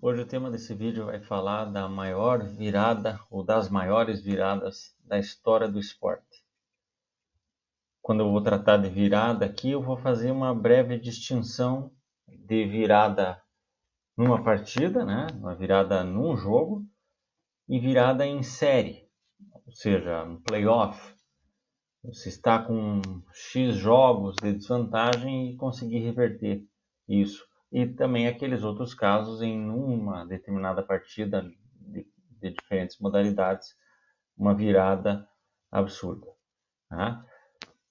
Hoje o tema desse vídeo vai falar da maior virada ou das maiores viradas da história do esporte. Quando eu vou tratar de virada aqui, eu vou fazer uma breve distinção de virada numa partida, né? Uma virada num jogo e virada em série, ou seja, um playoff. Você está com X jogos de desvantagem e conseguir reverter isso. E também aqueles outros casos em uma determinada partida de diferentes modalidades, uma virada absurda. Tá?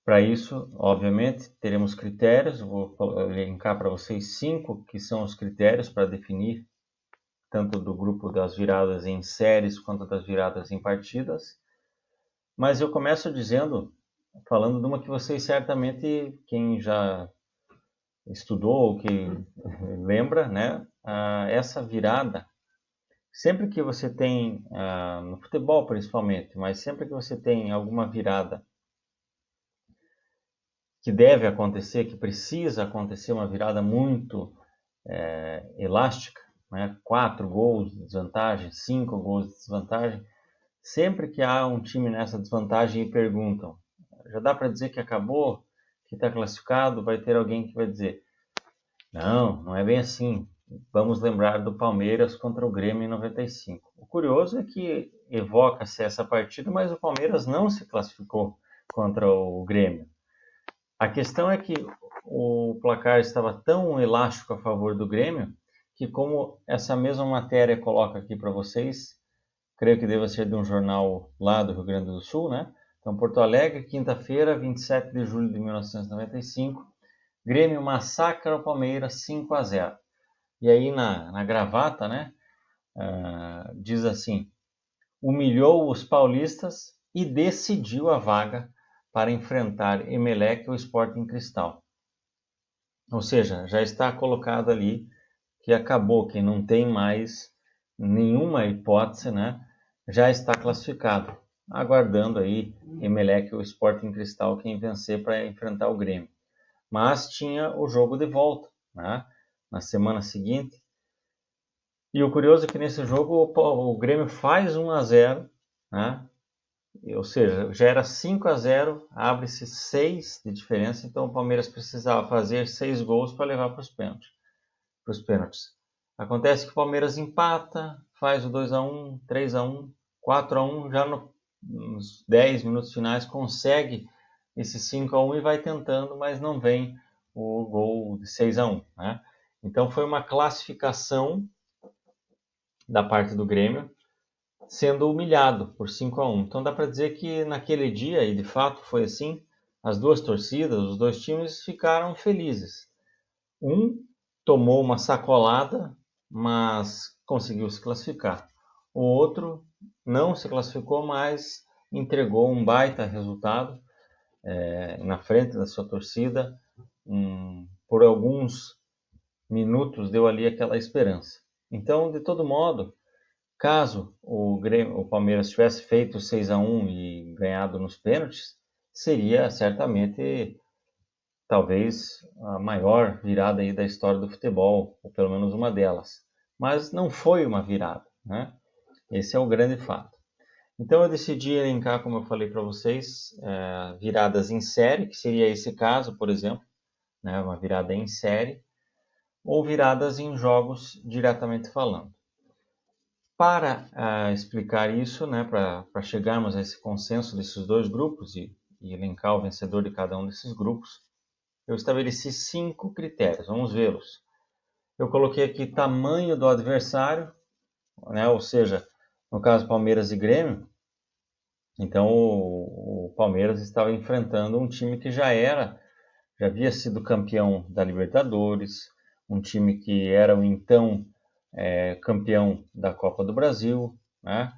Para isso, obviamente, teremos critérios. Eu vou elencar para vocês 5 que são os critérios para definir tanto do grupo das viradas em séries quanto das viradas em partidas. Mas eu começo falando de uma que vocês certamente, quem já estudou ou que lembra, né? Essa virada, sempre que você tem, no futebol principalmente, mas sempre que você tem alguma virada que deve acontecer, que precisa acontecer, uma virada muito elástica, né? 4 gols de desvantagem, 5 gols de desvantagem, sempre que há um time nessa desvantagem e perguntam, já dá para dizer que acabou, que está classificado? Vai ter alguém que vai dizer, não é bem assim. Vamos lembrar do Palmeiras contra o Grêmio em 95. O curioso é que evoca-se essa partida, mas o Palmeiras não se classificou contra o Grêmio. A questão é que o placar estava tão elástico a favor do Grêmio, que como essa mesma matéria coloca aqui para vocês, creio que deva ser de um jornal lá do Rio Grande do Sul, né? Então, Porto Alegre, quinta-feira, 27 de julho de 1995, Grêmio massacra o Palmeiras 5-0. E aí na gravata, né, diz assim, humilhou os paulistas e decidiu a vaga para enfrentar Emelec ou Sporting Cristal. Ou seja, já está colocado ali que acabou, que não tem mais nenhuma hipótese, né, já está classificado, aguardando aí Emelec ou Sporting Cristal quem vencer para enfrentar o Grêmio. Mas tinha o jogo de volta, né, na semana seguinte. E o curioso é que nesse jogo o Grêmio faz 1-0, né, ou seja, já era 5-0, abre-se 6 de diferença, então o Palmeiras precisava fazer 6 gols para levar para os pênaltis. Acontece que o Palmeiras empata, faz o 2-1, 3-1, 4-1, já nos 10 minutos finais consegue esse 5-1 e vai tentando, mas não vem o gol de 6-1. Né? Então foi uma classificação da parte do Grêmio, sendo humilhado por 5-1. Então dá para dizer que naquele dia, e de fato foi assim, as duas torcidas, os dois times ficaram felizes. Um tomou uma sacolada, mas conseguiu se classificar. O outro não se classificou, mas entregou um baita resultado na frente da sua torcida. Por alguns minutos deu ali aquela esperança. Então, de todo modo, caso o Palmeiras tivesse feito 6-1 e ganhado nos pênaltis, seria certamente talvez a maior virada aí da história do futebol, ou pelo menos uma delas. Mas não foi uma virada, né? Esse é o grande fato. Então eu decidi elencar, como eu falei para vocês, viradas em série, que seria esse caso, por exemplo, né? Uma virada em série, ou viradas em jogos diretamente falando. Para explicar isso, né, para chegarmos a esse consenso desses dois grupos e elencar o vencedor de cada um desses grupos, eu estabeleci 5 critérios, vamos vê-los. Eu coloquei aqui tamanho do adversário, né, ou seja, no caso Palmeiras e Grêmio, então o Palmeiras estava enfrentando um time que já havia sido campeão da Libertadores, um time que era o então campeão da Copa do Brasil, né?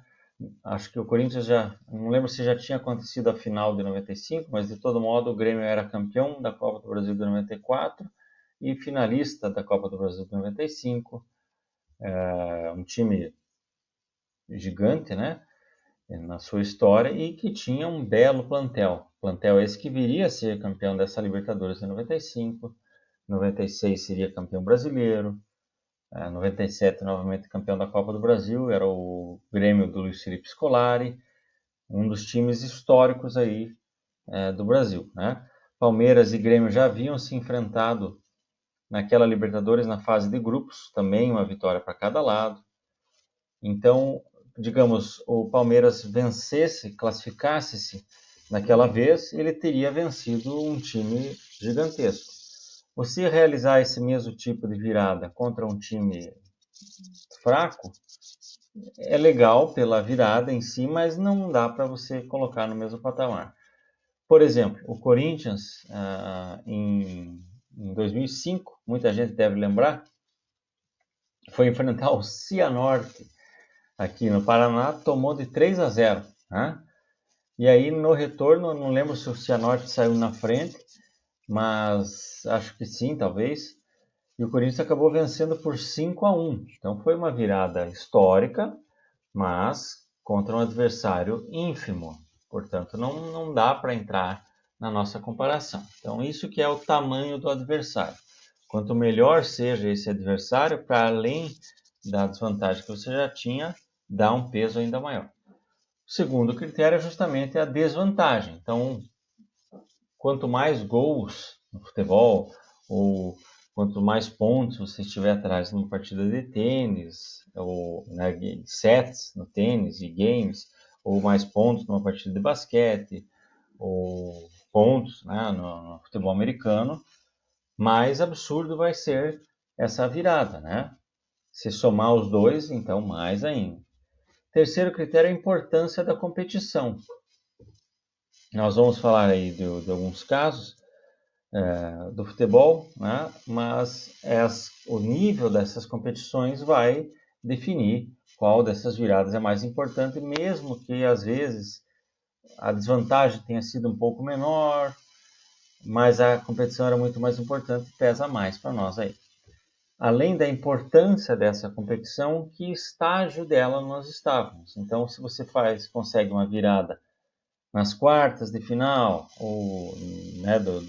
Acho que o Corinthians não lembro se já tinha acontecido a final de 95, mas de todo modo o Grêmio era campeão da Copa do Brasil de 94 e finalista da Copa do Brasil de 95, um time gigante, né, na sua história e que tinha um belo plantel esse que viria a ser campeão dessa Libertadores de 95, 96 seria campeão brasileiro, 97 novamente campeão da Copa do Brasil, era o Grêmio do Luiz Felipe Scolari, um dos times históricos aí do Brasil, né? Palmeiras e Grêmio já haviam se enfrentado naquela Libertadores na fase de grupos, também uma vitória para cada lado. Então, digamos, o Palmeiras vencesse, classificasse-se naquela vez, ele teria vencido um time gigantesco. Você realizar esse mesmo tipo de virada contra um time fraco é legal pela virada em si, mas não dá para você colocar no mesmo patamar. Por exemplo, o Corinthians em 2005, muita gente deve lembrar, foi enfrentar o Cianorte aqui no Paraná, tomou de 3-0, né? E aí no retorno, não lembro se o Cianorte saiu na frente, mas acho que sim, talvez. E o Corinthians acabou vencendo por 5-1. Então foi uma virada histórica, mas contra um adversário ínfimo. Portanto, não dá para entrar na nossa comparação. Então, isso que é o tamanho do adversário. Quanto melhor seja esse adversário, para além da desvantagem que você já tinha, dá um peso ainda maior. O segundo critério é justamente a desvantagem. Então, quanto mais gols no futebol, ou quanto mais pontos você estiver atrás numa partida de tênis, ou sets no tênis e games, ou mais pontos numa partida de basquete, ou pontos, né, no futebol americano, mais absurdo vai ser essa virada, né? Se somar os dois, então mais ainda. Terceiro critério é a importância da competição. Nós vamos falar aí de alguns casos do futebol, né? Mas o nível dessas competições vai definir qual dessas viradas é mais importante, mesmo que às vezes a desvantagem tenha sido um pouco menor, mas a competição era muito mais importante e pesa mais para nós aí. Além da importância dessa competição, que estágio dela nós estávamos. Então, se você consegue uma virada nas quartas de final, ou né, do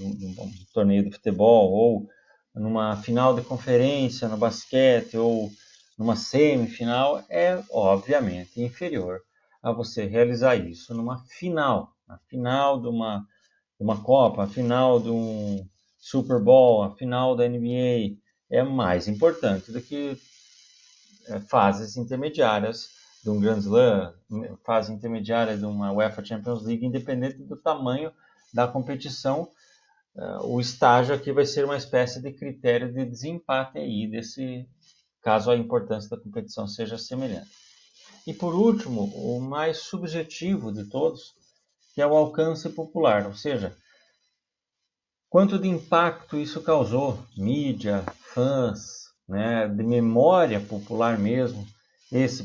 torneio de futebol, ou numa final de conferência no basquete, ou numa semifinal, é obviamente inferior a você realizar isso numa final, na final de uma Copa, a final de um Super Bowl, a final da NBA, é mais importante do que fases intermediárias de um Grand Slam, fase intermediária de uma UEFA Champions League, independente do tamanho da competição, o estágio aqui vai ser uma espécie de critério de desempate aí, caso a importância da competição seja semelhante. E por último, o mais subjetivo de todos, que é o alcance popular, ou seja, quanto de impacto isso causou, mídia, fãs, né, de memória popular mesmo.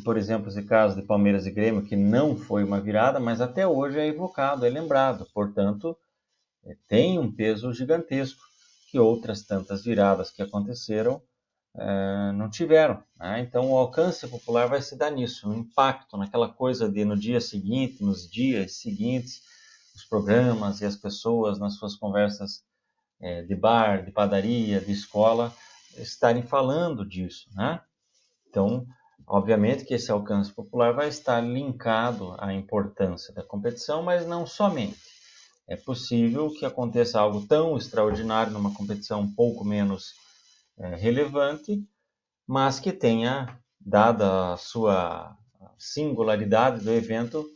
Por exemplo, esse caso de Palmeiras e Grêmio, que não foi uma virada, mas até hoje é evocado, é lembrado. Portanto, tem um peso gigantesco que outras tantas viradas que aconteceram não tiveram. Né? Então, o alcance popular vai se dar nisso, no impacto, naquela coisa de no dia seguinte, nos dias seguintes, os programas e as pessoas nas suas conversas de bar, de padaria, de escola, estarem falando disso, né? Então, obviamente que esse alcance popular vai estar linkado à importância da competição, mas não somente. É possível que aconteça algo tão extraordinário numa competição um pouco menos relevante, mas que tenha, dada a sua singularidade do evento,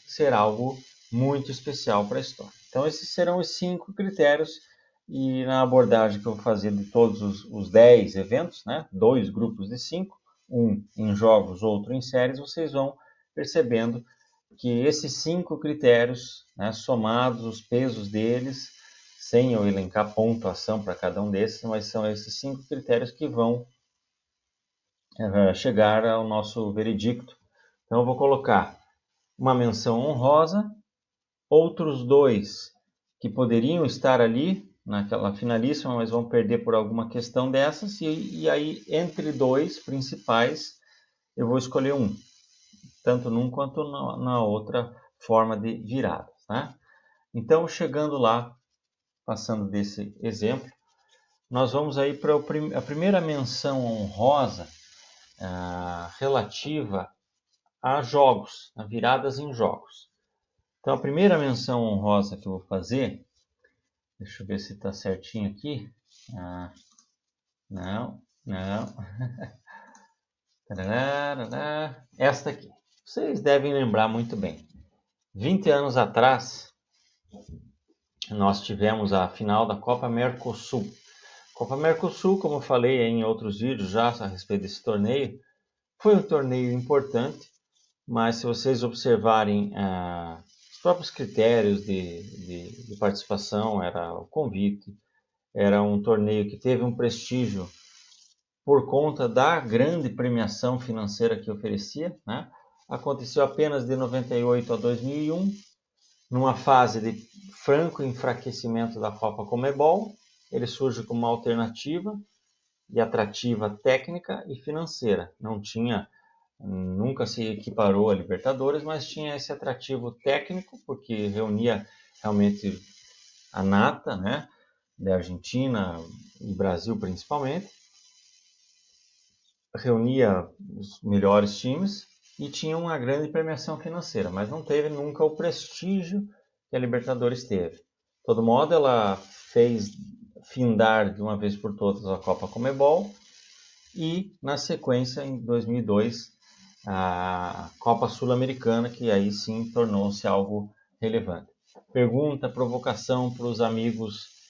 ser algo muito especial para a história. Então, esses serão os 5 critérios. E na abordagem que eu vou fazer de todos os 10 eventos, né, 2 grupos de 5, um em jogos, outro em séries, vocês vão percebendo que esses 5 critérios, né, somados os pesos deles, sem eu elencar pontuação para cada um desses, mas são esses 5 critérios que vão chegar ao nosso veredicto. Então eu vou colocar uma menção honrosa, outros 2 que poderiam estar ali naquela finalíssima, mas vão perder por alguma questão dessas, e aí entre 2 principais eu vou escolher um, tanto num quanto na outra forma de viradas, né? Então, chegando lá, passando desse exemplo, nós vamos aí para a primeira menção honrosa relativa a jogos, a viradas em jogos. Então, a primeira menção honrosa que eu vou fazer, deixa eu ver se está certinho aqui. Não. Esta aqui. Vocês devem lembrar muito bem. 20 anos atrás, nós tivemos a final da Copa Mercosul. Copa Mercosul, como eu falei em outros vídeos já a respeito desse torneio, foi um torneio importante, mas se vocês observarem os próprios critérios de participação, era o convite, era um torneio que teve um prestígio por conta da grande premiação financeira que oferecia, né? Aconteceu apenas de 98 a 2001, numa fase de franco enfraquecimento da Copa Conmebol. Ele surge como uma alternativa e atrativa técnica e financeira. Nunca se equiparou a Libertadores, mas tinha esse atrativo técnico, porque reunia realmente a nata, né, da Argentina e Brasil principalmente. Reunia os melhores times e tinha uma grande premiação financeira, mas não teve nunca o prestígio que a Libertadores teve. De todo modo, ela fez findar de uma vez por todas a Copa Conmebol e, na sequência, em 2002, a Copa Sul-Americana, que aí sim tornou-se algo relevante. Pergunta, provocação para os amigos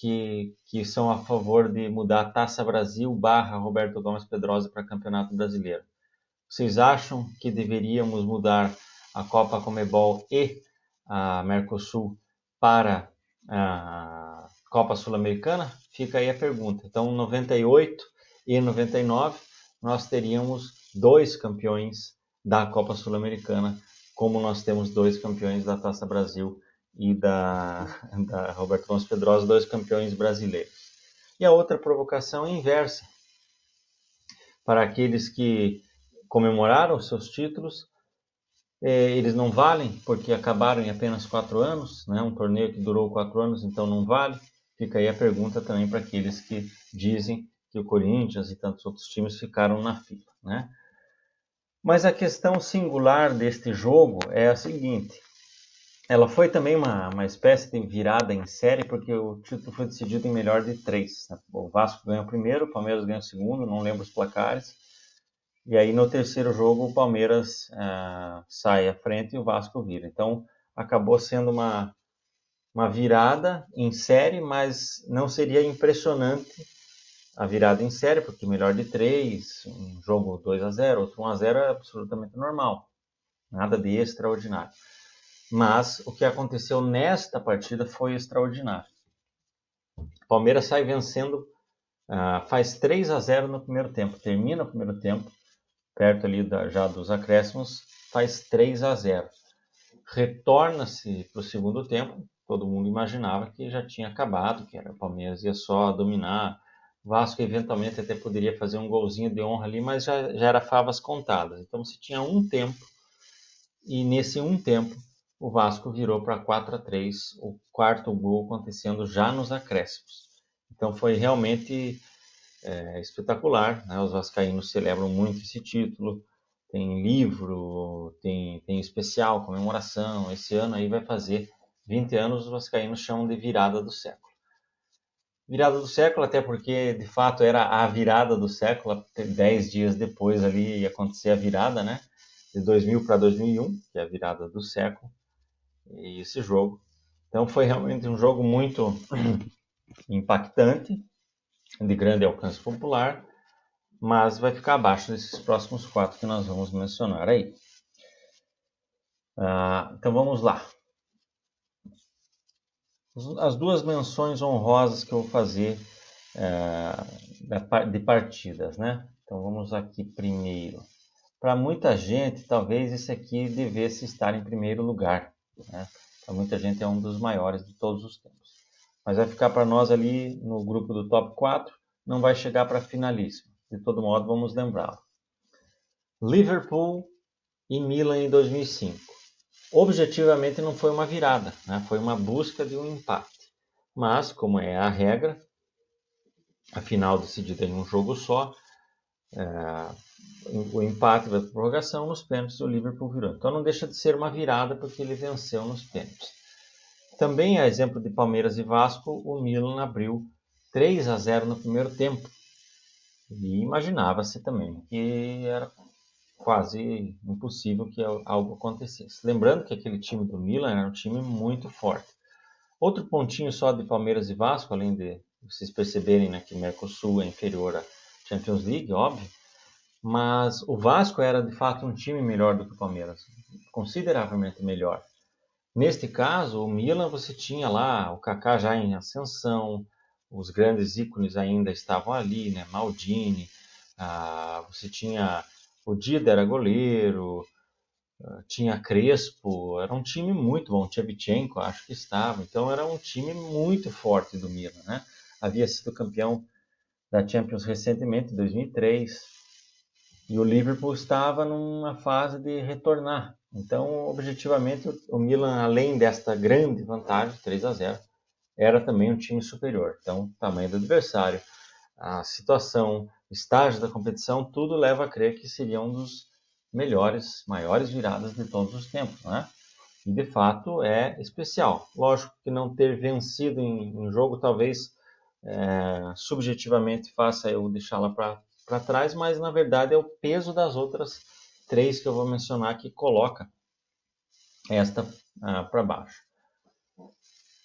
que são a favor de mudar a Taça Brasil / Roberto Gomes Pedrosa para Campeonato Brasileiro. Vocês acham que deveríamos mudar a Copa Conmebol e a Mercosul para a Copa Sul-Americana? Fica aí a pergunta. Então, 98 e 99, nós teríamos 2 campeões da Copa Sul-Americana, como nós temos 2 campeões da Taça Brasil e da Roberto Gomes Pedrosa, 2 campeões brasileiros. E a outra provocação é inversa. Para aqueles que comemoraram seus títulos, eles não valem porque acabaram em apenas 4 anos, né? Um torneio que durou 4 anos, então não vale. Fica aí a pergunta também para aqueles que dizem que o Corinthians e tantos outros times ficaram na FIFA, né? Mas a questão singular deste jogo é a seguinte: ela foi também uma espécie de virada em série, porque o título foi decidido em melhor de 3. Né? O Vasco ganhou o primeiro, o Palmeiras ganhou o segundo, não lembro os placares. E aí no terceiro jogo o Palmeiras sai à frente e o Vasco vira. Então acabou sendo uma virada em série, mas não seria impressionante a virada em série, porque melhor de 3, um jogo 2-0, outro 1-0 é absolutamente normal. Nada de extraordinário. Mas o que aconteceu nesta partida foi extraordinário. O Palmeiras sai vencendo, faz 3-0 no primeiro tempo, termina o primeiro tempo, perto ali já dos acréscimos, faz 3-0. Retorna-se para o segundo tempo, todo mundo imaginava que já tinha acabado, que o Palmeiras ia só dominar, o Vasco eventualmente até poderia fazer um golzinho de honra ali, mas já era favas contadas. Então se tinha um tempo, e nesse um tempo o Vasco virou para 4-3, o quarto gol acontecendo já nos acréscimos. Então foi realmente espetacular, né? Os vascaínos celebram muito esse título, tem livro, tem especial, comemoração. Esse ano aí vai fazer 20 anos, os vascaínos chamam de virada do século. Virada do século, até porque de fato era a virada do século, 10 dias depois ali ia acontecer a virada, né? De 2000 para 2001, que é a virada do século, e esse jogo. Então foi realmente um jogo muito impactante, de grande alcance popular, mas vai ficar abaixo desses próximos 4 que nós vamos mencionar aí. Então vamos lá. As 2 menções honrosas que eu vou fazer de partidas, né? Então vamos aqui primeiro. Para muita gente, talvez esse aqui devesse estar em primeiro lugar, né? Para muita gente é um dos maiores de todos os tempos. Mas vai ficar para nós ali no grupo do top 4, não vai chegar para finalíssimo. De todo modo, vamos lembrá-lo. Liverpool e Milan em 2005. Objetivamente não foi uma virada, né? Foi uma busca de um empate. Mas, como é a regra, a final decidida em um jogo só, o empate vai para a prorrogação, nos pênaltis o Liverpool virou. Então não deixa de ser uma virada porque ele venceu nos pênaltis. Também, a exemplo de Palmeiras e Vasco, o Milan abriu 3-0 no primeiro tempo. E imaginava-se também que era quase impossível que algo acontecesse. Lembrando que aquele time do Milan era um time muito forte. Outro pontinho só de Palmeiras e Vasco, além de vocês perceberem, né, que o Mercosul é inferior à Champions League, óbvio, mas o Vasco era de fato um time melhor do que o Palmeiras, consideravelmente melhor. Neste caso, o Milan, você tinha lá o Kaká já em ascensão, os grandes ícones ainda estavam ali, né? Maldini, você tinha o Dida era goleiro, tinha Crespo, era um time muito bom, Shevchenko acho que estava, então era um time muito forte do Milan, né? Havia sido campeão da Champions recentemente, em 2003, e o Liverpool estava numa fase de retornar. Então, objetivamente, o Milan, além desta grande vantagem, 3-0, era também um time superior. Então, tamanho do adversário, a situação, estágio da competição, tudo leva a crer que seria um dos melhores, maiores viradas de todos os tempos, né? E de fato é especial. Lógico que não ter vencido em jogo talvez subjetivamente faça eu deixá-la para trás, mas na verdade é o peso das outras três que eu vou mencionar que coloca esta para baixo.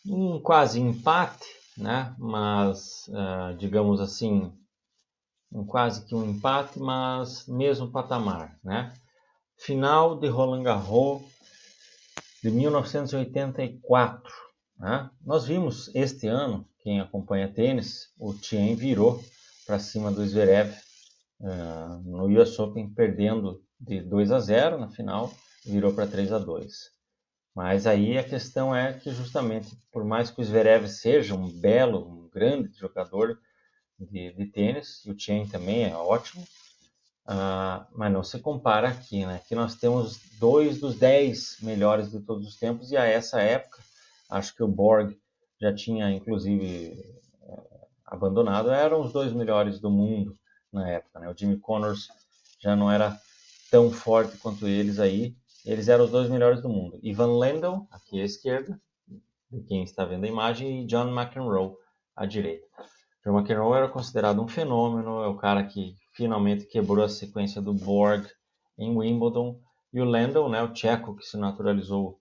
Um quase empate, né? Mas digamos assim, quase que um empate, mas mesmo patamar, né? Final de Roland Garros de 1984. Né? Nós vimos este ano, quem acompanha tênis, o Thiem virou para cima do Zverev no US Open, perdendo de 2-0 na final, virou para 3-2. Mas aí a questão é que justamente, por mais que o Zverev seja um belo, um grande jogador de tênis, e o Thiem também é ótimo, mas não se compara aqui, né? Aqui nós temos 2 dos 10 melhores de todos os tempos, e a essa época, acho que o Borg já tinha, inclusive, abandonado, eram os 2 melhores do mundo na época, né? O Jimmy Connors já não era tão forte quanto eles aí, eles eram os 2 melhores do mundo. Ivan Lendl, aqui à esquerda, de quem está vendo a imagem, e John McEnroe, à direita. John McEnroe era considerado um fenômeno, é o cara que finalmente quebrou a sequência do Borg em Wimbledon, e o Lendl, né, o tcheco que se naturalizou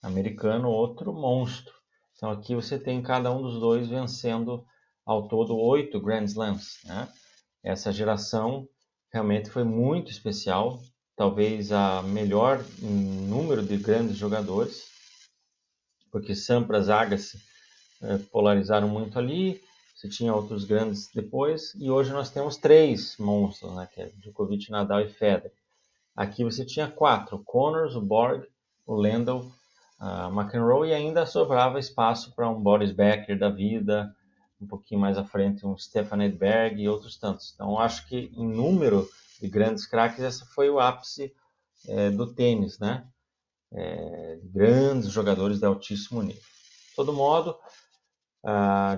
americano, outro monstro. Então aqui você tem cada um dos dois vencendo ao todo 8 Grand Slams, né? Essa geração realmente foi muito especial, talvez a melhor em número de grandes jogadores, porque Sampras, Agassi polarizaram muito ali, você tinha outros grandes depois, e hoje nós temos 3 monstros, né, que é Djokovic, Nadal e Federer. Aqui você tinha 4, o Connors, o Borg, o Lendl, McEnroe, e ainda sobrava espaço para um Boris Becker da vida, um pouquinho mais à frente um Stefan Edberg e outros tantos. Então acho que em número de grandes craques esse foi o ápice do tênis, né? Grandes jogadores de altíssimo nível. De todo modo,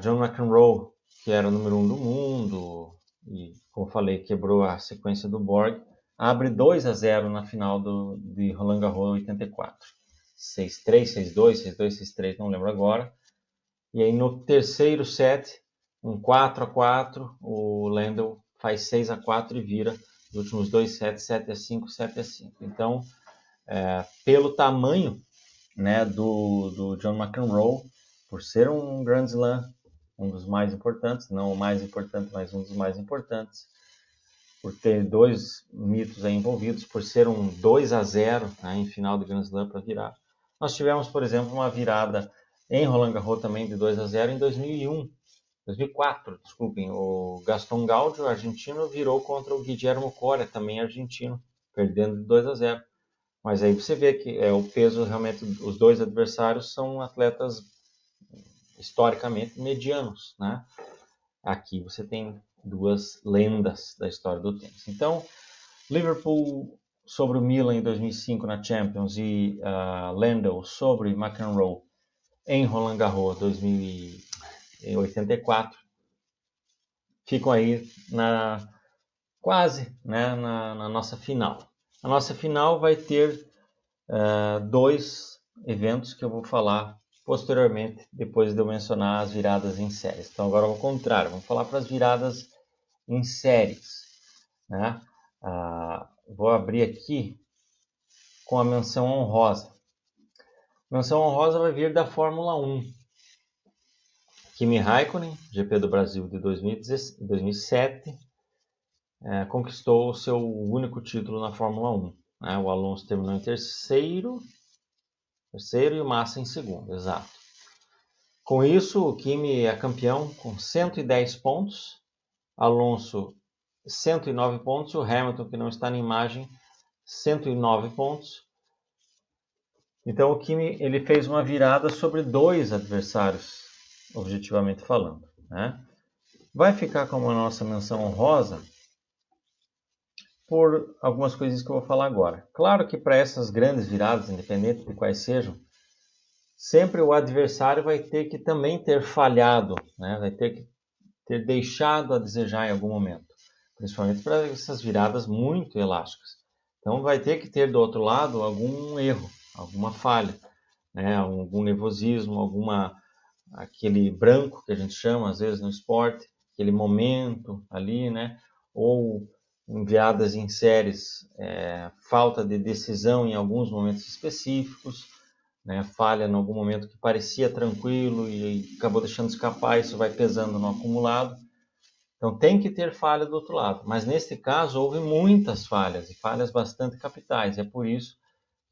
John McEnroe, que era o número 1 do mundo, e como falei, quebrou a sequência do Borg, abre 2-0 na final de Roland Garros 84. 6-3, 6-2, 6-2, 6-3, não lembro agora. E aí no terceiro set, um 4-4, o Lendl faz 6-4 e vira os últimos 2 sets, 7-5, 7-5. Então, pelo tamanho, né, do John McEnroe, por ser um Grand Slam, um dos mais importantes, não o mais importante, mas um dos mais importantes, por ter 2 mitos aí envolvidos, por ser um 2-0, né, em final de Grand Slam para virar. Nós tivemos, por exemplo, uma virada em Roland Garros também de 2-0 em 2004, desculpem, o Gaston Gaudio, argentino, virou contra o Guillermo Coria, também argentino, perdendo de 2-0. Mas aí você vê que o peso, realmente, os dois adversários são atletas historicamente medianos, né? Aqui você tem 2 lendas da história do tênis. Então, Liverpool sobre o Milan em 2005 na Champions e Lendl sobre McEnroe em Roland Garros 2084. ficam aí quase, né, na nossa final. A nossa final vai ter 2 eventos que eu vou falar posteriormente, depois de eu mencionar as viradas em séries. Então agora ao contrário, vamos falar para as viradas em séries, né? Vou abrir aqui com a menção honrosa. Menção honrosa vai vir da Fórmula 1. Kimi Raikkonen, GP do Brasil de 2007, conquistou o seu único título na Fórmula 1. Né? O Alonso terminou em terceiro e o Massa em segundo, exato. Com isso, o Kimi é campeão com 110 pontos, Alonso 109 pontos, o Hamilton, que não está na imagem, 109 pontos. Então o Kimi ele fez uma virada sobre 2 adversários, objetivamente falando, né? Vai ficar como a nossa menção honrosa por algumas coisas que eu vou falar agora. Claro que para essas grandes viradas, independente de quais sejam, sempre o adversário vai ter que também ter falhado, né? Vai ter que ter deixado a desejar em algum momento, principalmente para essas viradas muito elásticas. Então vai ter que ter do outro lado algum erro, alguma falha, né? Algum nervosismo, aquele branco que a gente chama às vezes no esporte, aquele momento ali, né? Ou enviadas em séries, falta de decisão em alguns momentos específicos, né? Falha em algum momento que parecia tranquilo e acabou deixando escapar, isso vai pesando no acumulado. Então tem que ter falha do outro lado, mas neste caso houve muitas falhas, e falhas bastante capitais, é por isso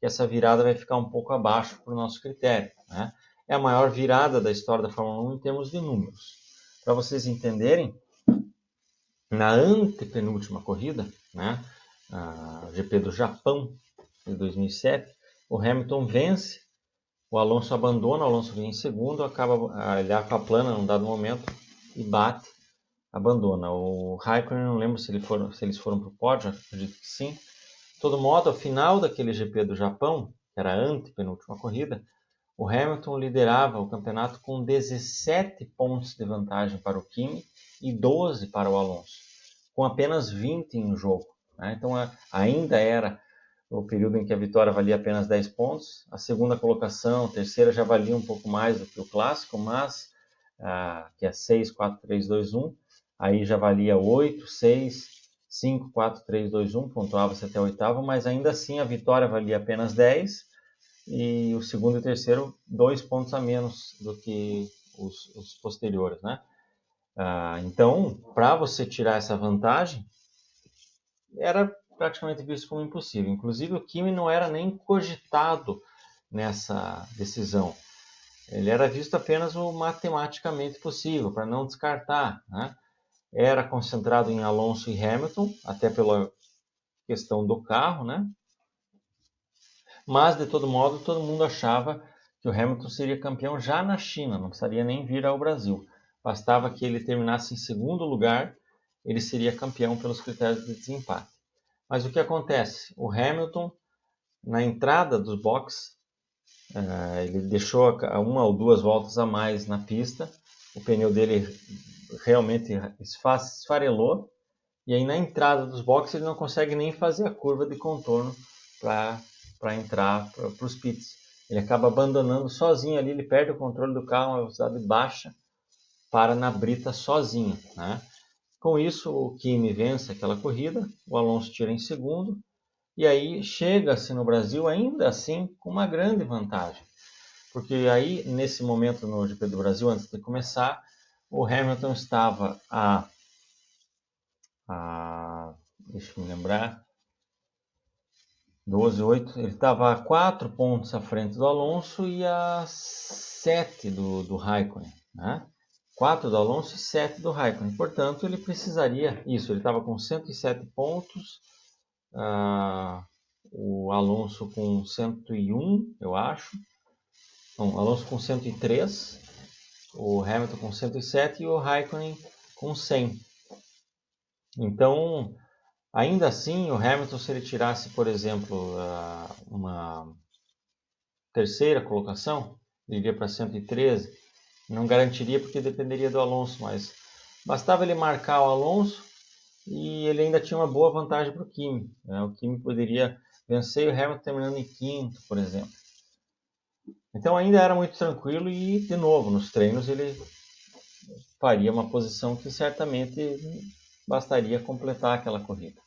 que essa virada vai ficar um pouco abaixo para o nosso critério, né? É a maior virada da história da Fórmula 1 em termos de números. Para vocês entenderem, na antepenúltima corrida, né, a GP do Japão de 2007, o Hamilton vence, o Alonso abandona, o Alonso vem em segundo, ele aquaplana num dado momento e bate, abandona. O Raikkonen, não lembro se eles foram para o pódio, acredito que sim. De todo modo, ao final daquele GP do Japão, que era a antepenúltima corrida, o Hamilton liderava o campeonato com 17 pontos de vantagem para o Kimi e 12 para o Alonso, com apenas 20 em jogo, né? Então ainda era o período em que a vitória valia apenas 10 pontos, a segunda colocação, a terceira já valia um pouco mais do que o clássico, mas que é 6, 4, 3, 2, 1, aí já valia 8, 6, 5, 4, 3, 2, 1, pontuava-se até o oitavo, mas ainda assim a vitória valia apenas 10 e o segundo e o terceiro 2 pontos a menos do que os posteriores, né? Então, para você tirar essa vantagem, era praticamente visto como impossível. Inclusive, o Kimi não era nem cogitado nessa decisão. Ele era visto apenas o matematicamente possível, para não descartar, né? Era concentrado em Alonso e Hamilton, até pela questão do carro, né? Mas, de todo modo, todo mundo achava que o Hamilton seria campeão já na China, não precisaria nem vir ao Brasil. Bastava que ele terminasse em segundo lugar, ele seria campeão pelos critérios de desempate. Mas o que acontece? O Hamilton, na entrada dos boxes, ele deixou uma ou duas voltas a mais na pista, o pneu dele realmente esfarelou, e aí na entrada dos boxes ele não consegue nem fazer a curva de contorno para entrar para os pits. Ele acaba abandonando sozinho ali, ele perde o controle do carro a uma velocidade baixa, para na brita sozinho, né? Com isso, o Kimi vence aquela corrida, o Alonso tira em segundo, e aí chega-se no Brasil ainda assim com uma grande vantagem. Porque aí, nesse momento no GP do Brasil, antes de começar, o Hamilton estava deixa eu me lembrar, 12, 8, ele estava a 4 pontos à frente do Alonso e a 7 do Raikkonen, né? 4 do Alonso e 7 do Raikkonen. Portanto, ele precisaria isso. Ele estava com 107 pontos, o Alonso com 101, eu acho. Não, o Alonso com 103, o Hamilton com 107 e o Raikkonen com 100. Então, ainda assim, o Hamilton, se ele tirasse, por exemplo, uma terceira colocação, ele iria para 113, não garantiria porque dependeria do Alonso, mas bastava ele marcar o Alonso e ele ainda tinha uma boa vantagem para o Kimi, né? O Kimi poderia vencer e o Hamilton terminando em quinto, por exemplo. Então ainda era muito tranquilo e, de novo, nos treinos ele faria uma posição que certamente bastaria completar aquela corrida.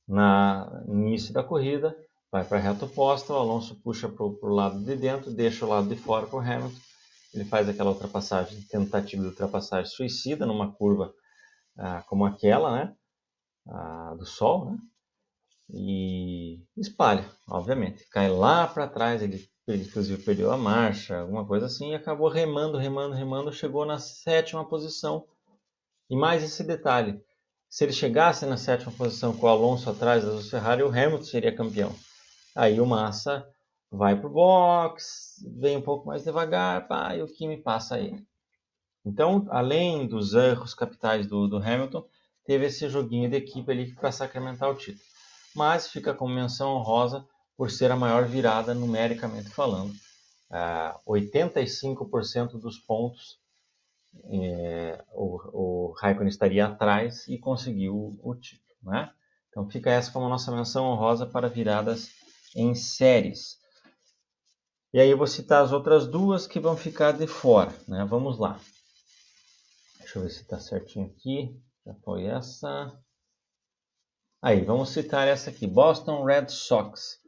No início da corrida, vai para a reta oposta, o Alonso puxa para o lado de dentro, deixa o lado de fora para o Hamilton. Ele faz aquela ultrapassagem, tentativa de ultrapassagem suicida numa curva como aquela, né? Do Sol, né? E espalha, obviamente. Cai lá para trás, ele inclusive perdeu a marcha, alguma coisa assim, e acabou remando, chegou na 7ª posição. E mais esse detalhe, se ele chegasse na 7ª posição com o Alonso atrás da Ferrari, o Hamilton seria campeão. Aí o Massa vai para o box, vem um pouco mais devagar, e o Kimi passa ele. Então, além dos erros capitais do Hamilton, teve esse joguinho de equipe ali para sacramentar o título. Mas fica como menção honrosa por ser a maior virada numericamente falando. 85% dos pontos o Raikkonen estaria atrás e conseguiu o título, né? Então fica essa como nossa menção honrosa para viradas em séries. E aí eu vou citar as outras duas que vão ficar de fora, né? Vamos lá. Deixa eu ver se está certinho aqui. Já foi essa. Aí, vamos citar essa aqui. Boston Red Sox.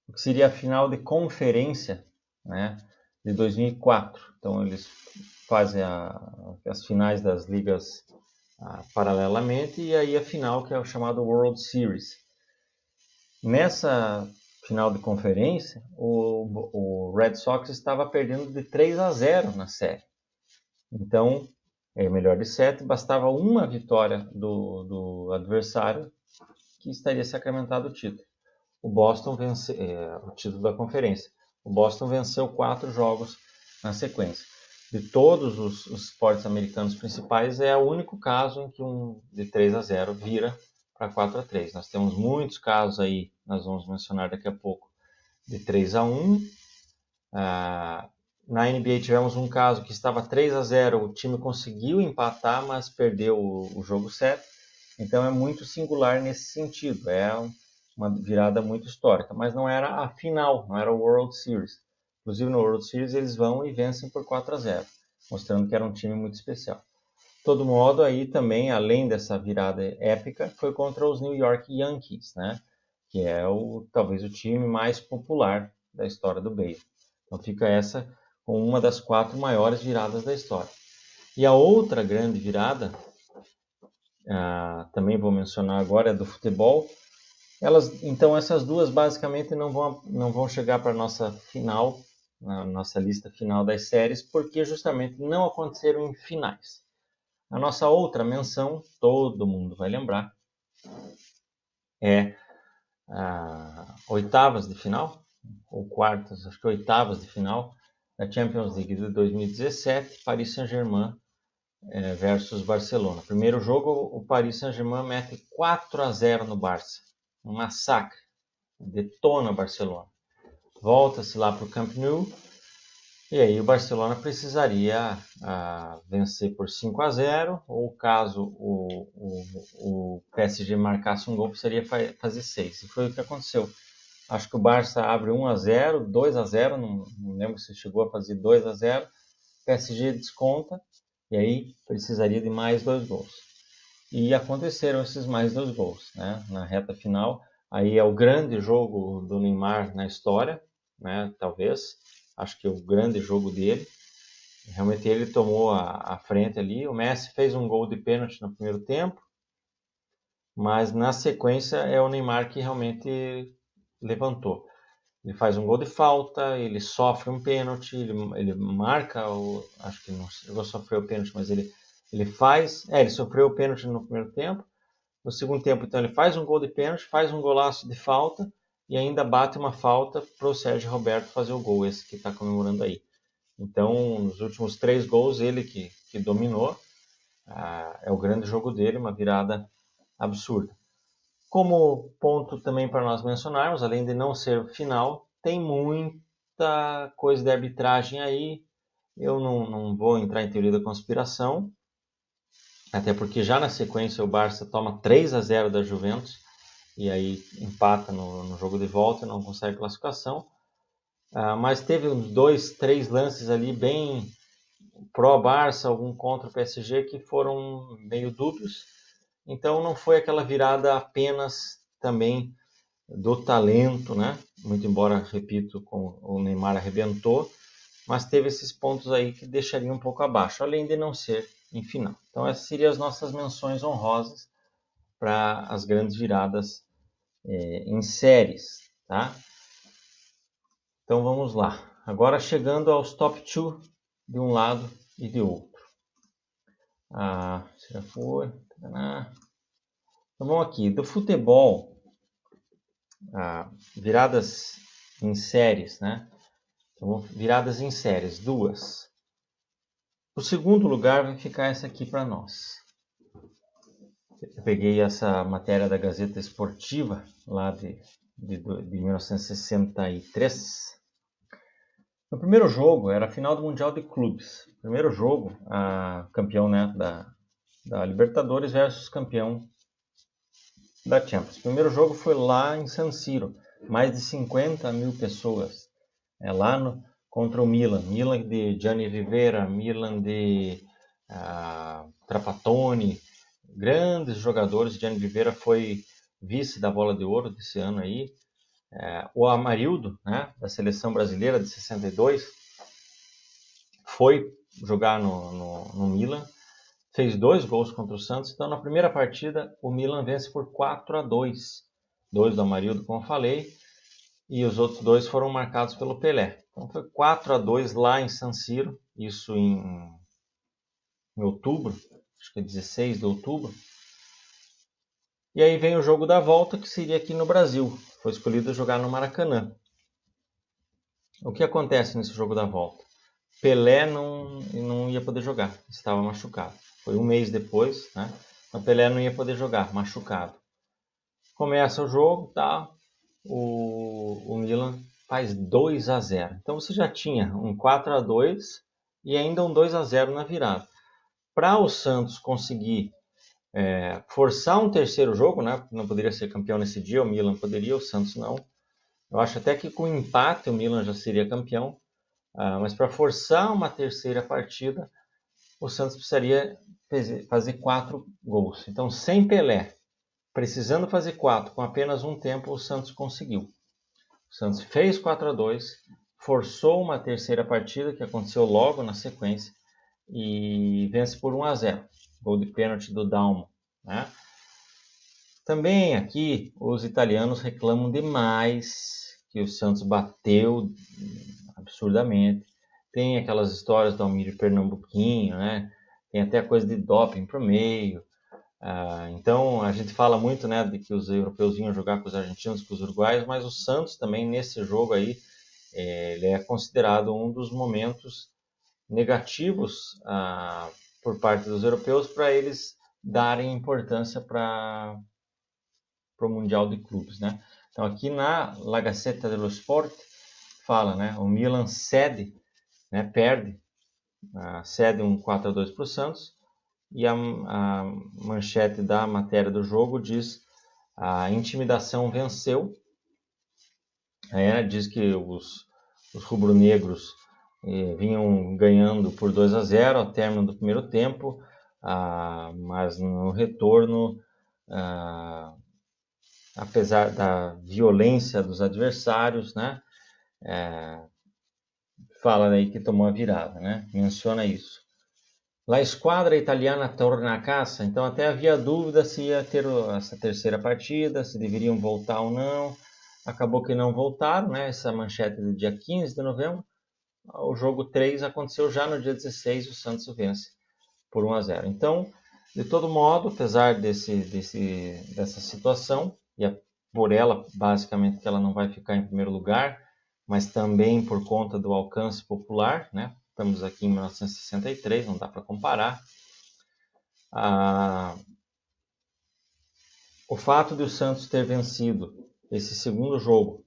O que seria a final de conferência, né, de 2004. Então eles fazem as finais das ligas paralelamente e aí a final que é o chamado World Series. Nessa final de conferência, o Red Sox estava perdendo de 3-0 na série. Então, melhor de 7, bastava uma vitória do adversário que estaria sacramentado o título. O Boston venceu o título da conferência. O Boston venceu 4 jogos na sequência. De todos os esportes americanos principais, é o único caso em que de 3-0 vira para 4-3. Nós temos muitos casos aí, nós vamos mencionar daqui a pouco, de 3-1. Na NBA tivemos um caso que estava 3-0, o time conseguiu empatar, mas perdeu o jogo 7. Então é muito singular nesse sentido. É uma virada muito histórica, mas não era a final, não era o World Series. Inclusive no World Series eles vão e vencem por 4-0, mostrando que era um time muito especial. De todo modo, aí também, além dessa virada épica, foi contra os New York Yankees, né? Que é talvez o time mais popular da história do beisebol. Então fica essa como uma das 4 maiores viradas da história. E a outra grande virada, também vou mencionar agora, é do futebol. Então essas duas basicamente não vão chegar para a nossa final, na nossa lista final das séries, porque justamente não aconteceram em finais. A nossa outra menção, todo mundo vai lembrar, é oitavas de final, ou quartas, acho que oitavas de final, da Champions League de 2017, Paris Saint-Germain versus Barcelona. Primeiro jogo, o Paris Saint-Germain mete 4-0 no Barça. Um massacre. Detona o Barcelona. Volta-se lá para o Camp Nou. E aí o Barcelona precisaria vencer por 5-0, ou caso o PSG marcasse um gol, precisaria fazer 6. E foi o que aconteceu. Acho que o Barça abre 1-0, 2-0, não lembro se chegou a fazer 2-0. O PSG desconta, e aí precisaria de mais 2 gols. E aconteceram esses mais 2 gols, né, na reta final. Aí é o grande jogo do Neymar na história, né, talvez. Acho que é o grande jogo dele. Realmente ele tomou a frente ali. O Messi fez um gol de pênalti no primeiro tempo, mas na sequência é o Neymar que realmente levantou. Ele faz um gol de falta, ele sofre um pênalti, ele marca, acho que não chegou a sofrer o pênalti, mas ele faz, ele sofreu o pênalti no primeiro tempo. No segundo tempo, então, ele faz um gol de pênalti, faz um golaço de falta e ainda bate uma falta para o Sérgio Roberto fazer o gol, esse que está comemorando aí. Então, nos últimos 3 gols, ele que dominou. É o grande jogo dele, uma virada absurda. Como ponto também para nós mencionarmos, além de não ser final, tem muita coisa de arbitragem aí. Eu não vou entrar em teoria da conspiração. até porque já na sequência o Barça toma 3-0 da Juventus, e aí empata no jogo de volta e não consegue classificação. Mas teve uns 2, 3 lances ali bem pró-Barça, algum contra o PSG, que foram meio dúbios. Então não foi aquela virada apenas também do talento, né? Muito embora, repito, com o Neymar arrebentou, mas teve esses pontos aí que deixariam um pouco abaixo, além de não ser em final. Então essas seriam as nossas menções honrosas para as grandes viradas em séries, tá? Então vamos lá. Agora chegando aos top 2 de um lado e de outro. Já foi. Então vamos aqui. Do futebol, viradas em séries, né? Então, viradas em séries, 2. O segundo lugar vai ficar essa aqui para nós. Eu peguei essa matéria da Gazeta Esportiva, lá de 1963. No primeiro jogo, era a final do Mundial de Clubes. Primeiro jogo, campeão, né, da Libertadores versus campeão da Champions. O primeiro jogo foi lá em San Siro. Mais de 50 mil pessoas. Contra o Milan. Milan de Gianni Rivera, Milan de Trapattoni. Grandes jogadores. Gianni Rivera foi vice da Bola de Ouro desse ano aí. O Amarildo, né, da seleção brasileira de 62, foi jogar no Milan, fez 2 gols contra o Santos. Então, na primeira partida, o Milan vence por 4-2. 2 do Amarildo, como eu falei, e os outros 2 foram marcados pelo Pelé. Então, foi 4-2 lá em San Siro, isso em outubro, acho que é 16 de outubro. E aí vem o jogo da volta, que seria aqui no Brasil. Foi escolhido jogar no Maracanã. O que acontece nesse jogo da volta? Pelé não ia poder jogar, estava machucado. Foi um mês depois, né? O Pelé não ia poder jogar, machucado. Começa o jogo, tá? O Milan faz 2-0. Então você já tinha um 4-2 e ainda um 2-0 na virada. Para o Santos conseguir forçar um terceiro jogo, né? Não poderia ser campeão nesse dia, o Milan poderia, o Santos não. Eu acho até que com empate o Milan já seria campeão. Mas para forçar uma terceira partida, o Santos precisaria fazer 4 gols. Então, sem Pelé, precisando fazer 4 com apenas um tempo, o Santos conseguiu. O Santos fez 4-2, forçou uma terceira partida, que aconteceu logo na sequência, e vence por 1-0. Gol de pênalti do Dalmo, né? Também aqui os italianos reclamam demais que o Santos bateu absurdamente. Tem aquelas histórias do Almir Pernambuquinho, né? Tem até a coisa de doping pro meio. Então a gente fala muito, né, de que os europeus vinham jogar com os argentinos, com os uruguaios, mas o Santos também nesse jogo aí, ele é considerado um dos momentos negativos por parte dos europeus para eles darem importância para o Mundial de Clubes, né? Então aqui na La Gazzetta dello Sport fala, né, o Milan cede, né, perde, cede um 4-2 para o Santos, e a manchete da matéria do jogo diz: a intimidação venceu. Diz que os rubro-negros vinham ganhando por 2-0 ao término do primeiro tempo, mas no retorno, apesar da violência dos adversários, né, fala aí que tomou a virada, né, menciona isso. La squadra italiana torna a casa, então até havia dúvida se ia ter essa terceira partida, se deveriam voltar ou não. Acabou que não voltaram, né? Essa manchete do dia 15 de novembro. O jogo 3 aconteceu já no dia 16, o Santos vence por 1-0. Então, de todo modo, apesar dessa situação, e é por ela, basicamente, que ela não vai ficar em primeiro lugar, mas também por conta do alcance popular, né? Estamos aqui em 1963, não dá para comparar. O fato de o Santos ter vencido esse segundo jogo,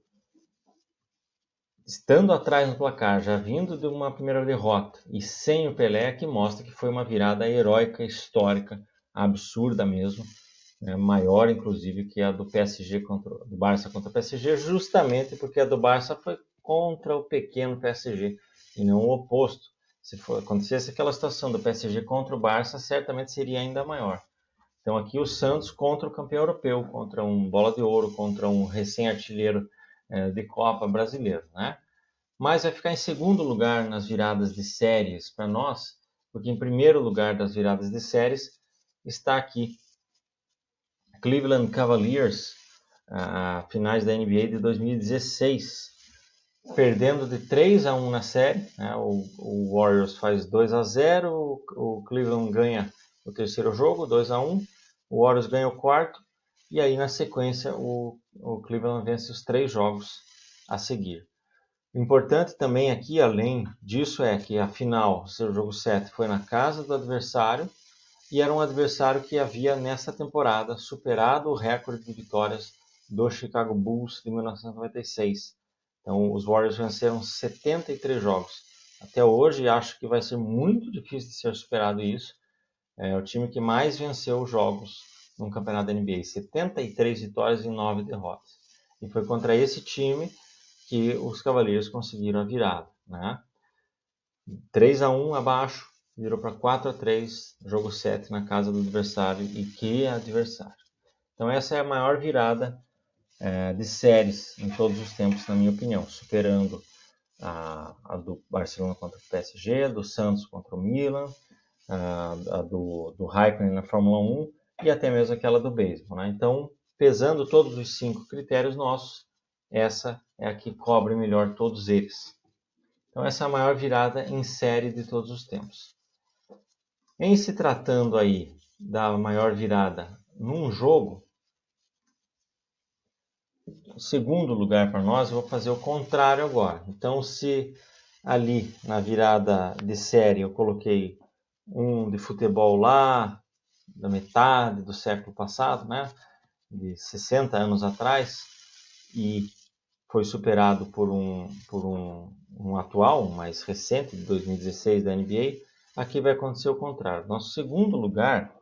estando atrás no placar, já vindo de uma primeira derrota e sem o Pelé, que mostra que foi uma virada heróica, histórica absurda mesmo, né? Maior inclusive que a do PSG do Barça contra o PSG, justamente porque a do Barça foi contra o pequeno PSG e não o oposto. Se acontecesse aquela situação do PSG contra o Barça, certamente seria ainda maior. Então aqui o Santos contra o campeão europeu, contra um bola de ouro, contra um recém-artilheiro de Copa brasileiro, né? Mas vai ficar em segundo lugar nas viradas de séries para nós, porque em primeiro lugar das viradas de séries está aqui Cleveland Cavaliers, finais da NBA de 2016, perdendo de 3-1 na série, né? O Warriors faz 2-0, o Cleveland ganha o terceiro jogo, 2-1, o Warriors ganha o quarto, e aí na sequência o Cleveland vence os 3 jogos a seguir. O importante também aqui, além disso, é que a final, o seu jogo 7, foi na casa do adversário, e era um adversário que havia nessa temporada superado o recorde de vitórias do Chicago Bulls de 1996. Então os Warriors venceram 73 jogos. Até hoje acho que vai ser muito difícil de ser superado isso. É o time que mais venceu jogos no campeonato da NBA. 73 vitórias e 9 derrotas. E foi contra esse time que os Cavaliers conseguiram a virada, né? 3-1 abaixo, virou para 4-3, jogo 7 na casa do adversário, e que adversário. Então essa é a maior virada de séries em todos os tempos, na minha opinião, superando a do Barcelona contra o PSG, a do Santos contra o Milan, a do Raikkonen na Fórmula 1 e até mesmo aquela do beisebol, né? Então, pesando todos os 5 critérios nossos, essa é a que cobre melhor todos eles. Então essa é a maior virada em série de todos os tempos. Em se tratando aí da maior virada num jogo, o segundo lugar para nós, eu vou fazer o contrário agora. Então, se ali na virada de série eu coloquei um de futebol lá da metade do século passado, né, de 60 anos atrás, e foi superado por um atual, mais recente, de 2016 da NBA, aqui vai acontecer o contrário. Nosso segundo lugar,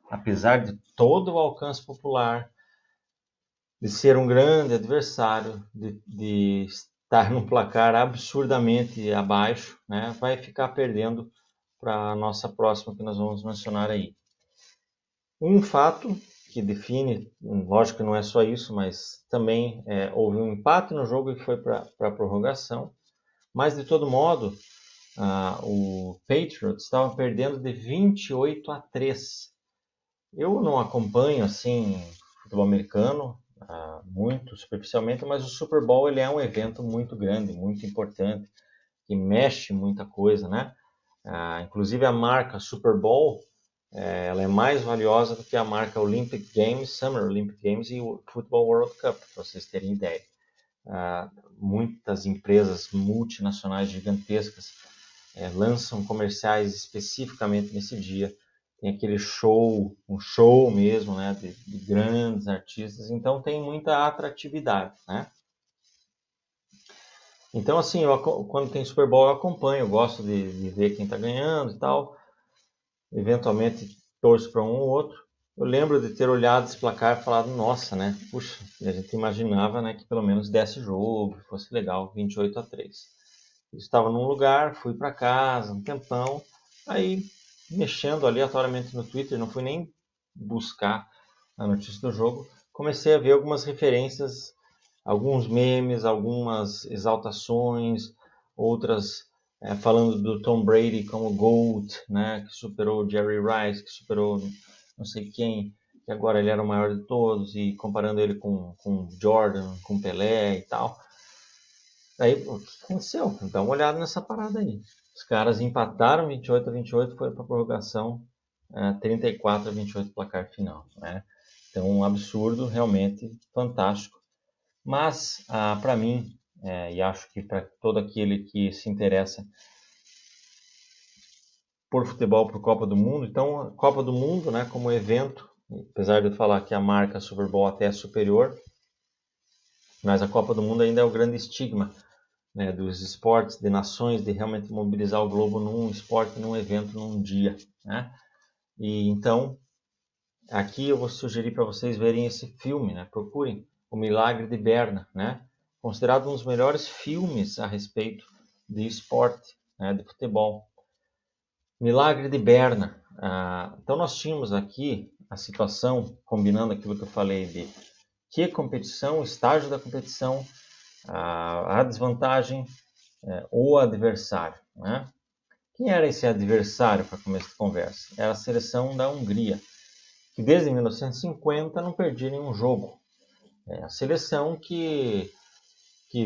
apesar de todo o alcance popular, de ser um grande adversário, de estar num placar absurdamente abaixo, né, vai ficar perdendo para a nossa próxima que nós vamos mencionar aí. Um fato que define, lógico que não é só isso, mas também houve um empate no jogo e foi para a prorrogação, mas de todo modo o Patriots estava perdendo de 28-3. Eu não acompanho assim futebol americano muito superficialmente, mas o Super Bowl ele é um evento muito grande, muito importante, que mexe muita coisa, né? Inclusive a marca Super Bowl ela é mais valiosa do que a marca Olympic Games, Summer Olympic Games e o Football World Cup, para vocês terem ideia. Muitas empresas multinacionais gigantescas lançam comerciais especificamente nesse dia. Tem aquele show, um show mesmo, né, de grandes artistas, então tem muita atratividade, né? Então, assim, quando tem Super Bowl eu acompanho, eu gosto de ver quem está ganhando e tal, eventualmente torço para um ou outro. Eu lembro de ter olhado esse placar e falado, nossa, né, puxa, a gente imaginava, né, que pelo menos desse jogo, fosse legal, 28-3. Eu estava num lugar, fui para casa, um tempão, aí mexendo aleatoriamente no Twitter, não fui nem buscar a notícia do jogo, comecei a ver algumas referências, alguns memes, algumas exaltações, outras falando do Tom Brady como GOAT, né, que superou o Jerry Rice, que superou não sei quem, que agora ele era o maior de todos, e comparando ele com Jordan, com Pelé e tal. Aí, o que aconteceu? Dá uma olhada nessa parada aí. Os caras empataram 28-28, foi para a prorrogação 34-28 placar final, né? Então, um absurdo, realmente fantástico. Mas, para mim, e acho que para todo aquele que se interessa por futebol, por Copa do Mundo, então, a Copa do Mundo, né, como evento, apesar de eu falar que a marca Super Bowl até é superior, mas a Copa do Mundo ainda é o grande estigma, né, dos esportes, de nações, de realmente mobilizar o globo num esporte, num evento, num dia, né? E então aqui eu vou sugerir para vocês verem esse filme, né? Procurem O Milagre de Berna, né? Considerado um dos melhores filmes a respeito de esporte, né? De futebol. Milagre de Berna. Então nós tínhamos aqui a situação, combinando aquilo que eu falei de que competição, o estágio da competição, a desvantagem ou adversário, né? Quem era esse adversário para começo de conversa? Era a seleção da Hungria, que desde 1950 não perdia nenhum jogo. É a seleção que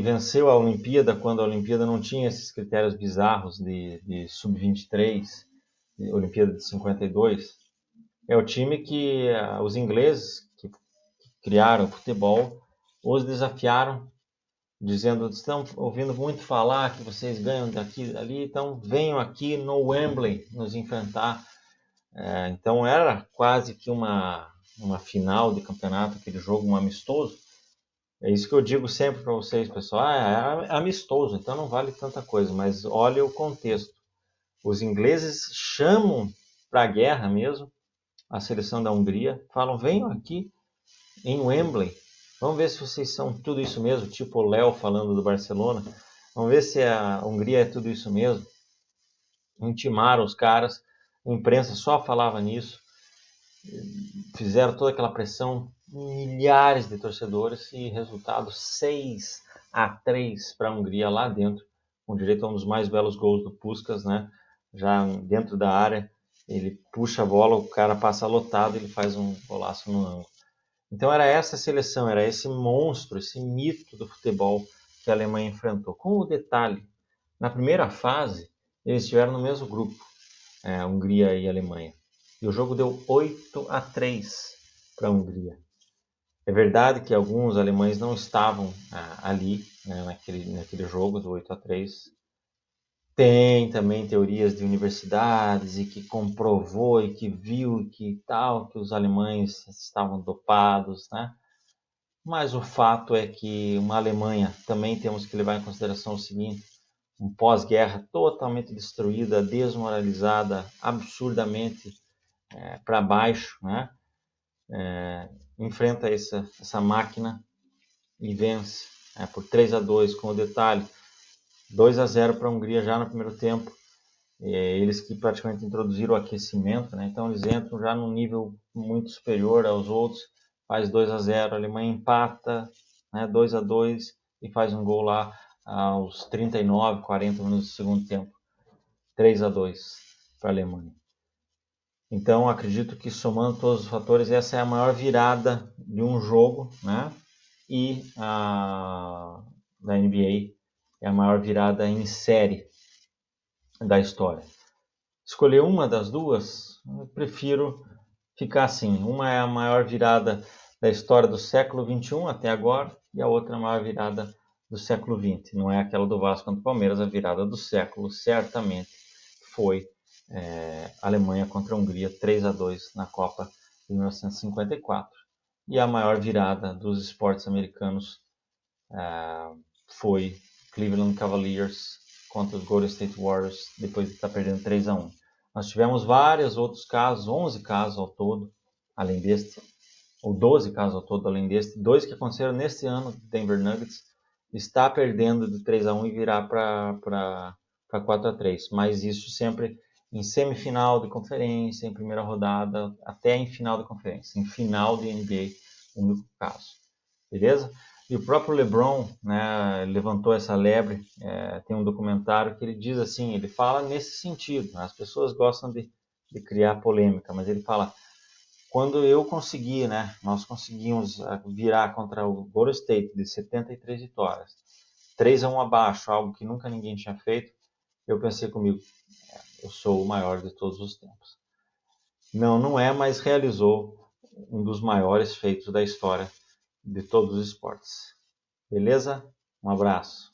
venceu a Olimpíada quando a Olimpíada não tinha esses critérios bizarros de sub-23, Olimpíada de 52. É o time que os ingleses que criaram o futebol os desafiaram, dizendo: estão ouvindo muito falar que vocês ganham daqui e dali, então venham aqui no Wembley nos enfrentar. Então era quase que uma final de campeonato, aquele jogo, um amistoso. É isso que eu digo sempre para vocês, pessoal. É amistoso, então não vale tanta coisa, mas olha o contexto. Os ingleses chamam para a guerra mesmo a seleção da Hungria, falam: venham aqui em Wembley, vamos ver se vocês são tudo isso mesmo, tipo o Léo falando do Barcelona, vamos ver se a Hungria é tudo isso mesmo. Intimaram os caras, a imprensa só falava nisso, fizeram toda aquela pressão, milhares de torcedores e resultado 6-3 para a Hungria lá dentro, com direito a um dos mais belos gols do Puskás, né? Já dentro da área, ele puxa a bola, o cara passa lotado e ele faz um golaço no ângulo. Então era essa seleção, era esse monstro, esse mito do futebol que a Alemanha enfrentou. Com o detalhe, na primeira fase, eles estiveram no mesmo grupo, Hungria e Alemanha. E o jogo deu 8-3 para a Hungria. É verdade que alguns alemães não estavam ali, né, naquele jogo do 8-3. Tem também teorias de universidades e que comprovou e que viu que tal, que os alemães estavam dopados, né? Mas o fato é que uma Alemanha, também temos que levar em consideração o seguinte: um pós-guerra totalmente destruída, desmoralizada, absurdamente para baixo, né? Enfrenta essa máquina e vence por 3-2, com o detalhe 2-0 para a Hungria já no primeiro tempo. Eles que praticamente introduziram o aquecimento, né? Então eles entram já num nível muito superior aos outros, faz 2-0, a Alemanha empata, né? 2-2 e faz um gol lá aos 39, 40 minutos do segundo tempo, 3-2 para a Alemanha. Então acredito que, somando todos os fatores, essa é a maior virada de um jogo, né? E da NBA é a maior virada em série da história. Escolher uma das duas, eu prefiro ficar assim. Uma é a maior virada da história do século XXI até agora, e a outra é a maior virada do século XX. Não é aquela do Vasco contra o Palmeiras, a virada do século certamente foi Alemanha contra a Hungria, 3-2 na Copa de 1954. E a maior virada dos esportes americanos foi Cleveland Cavaliers contra os Golden State Warriors, depois de estar perdendo 3-1. Nós tivemos vários outros casos, 11 casos ao todo, além deste, ou 12 casos ao todo, além deste, 2 que aconteceram neste ano, Denver Nuggets está perdendo de 3-1 e virar para 4-3, mas isso sempre em semifinal de conferência, em primeira rodada, até em final de conferência, em final de NBA, único caso. Beleza? E o próprio LeBron, né, levantou essa lebre. Tem um documentário que ele diz assim, ele fala nesse sentido, né? As pessoas gostam de criar polêmica, mas ele fala: quando eu consegui, né, nós conseguimos virar contra o Golden State de 73 vitórias, 3-1 abaixo, algo que nunca ninguém tinha feito, eu pensei comigo: eu sou o maior de todos os tempos. Não é, mas realizou um dos maiores feitos da história de todos os esportes. Beleza? Um abraço.